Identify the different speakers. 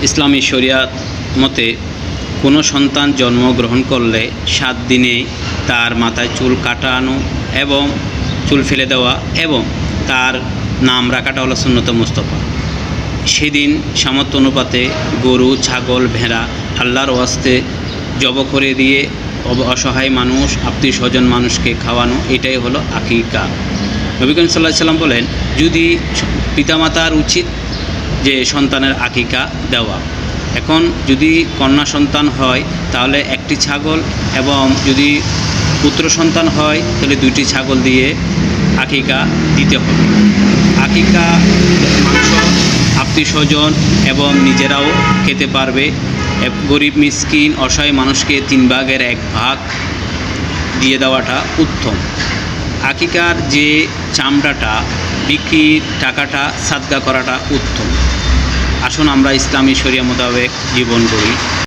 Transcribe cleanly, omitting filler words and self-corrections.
Speaker 1: ইসলামী শরিয়াত মতে কোনো সন্তান জন্মগ্রহণ করলে 7 দিনে তার মাথায় চুল কাটানো এবং চুল ফেলে দেওয়া এবং তার নাম রাখাটা হলো সুন্নতে মুস্তাফা। সেদিন সামর্থ্য অনুপাতে গরু, ছাগল, ভেড়া আল্লাহর ওয়াস্তে জবাই করে দিয়ে অসহায় মানুষ, আত্মীয় স্বজন মানুষকে খাওয়ানো, এটাই হলো আকিকা। নবী করিম সাল্লাল্লাহু আলাইহি সাল্লাম বলেন, যদি পিতামাতার উচিত যে সন্তানের আকিকা দেওয়া। এখন যদি কন্যা সন্তান হয় তাহলে 1টি ছাগল, এবং যদি পুত্র সন্তান হয় তাহলে 2টি ছাগল দিয়ে আকিকা দিতে হবে। আকিকা মাংস আত্মীয় স্বজন এবং নিজেরাও খেতে পারবে। গরিব মিসকিন অসহায় মানুষকে 3 ভাগের 1 ভাগ দিয়ে দেওয়াটা উত্তম। আকিকার যে চামড়াটা বিক্রির টাকাটা সাদকা করাটা উত্তম। আসুন আমরা ইসলামী শরিয়া মোতাবেক জীবন করি।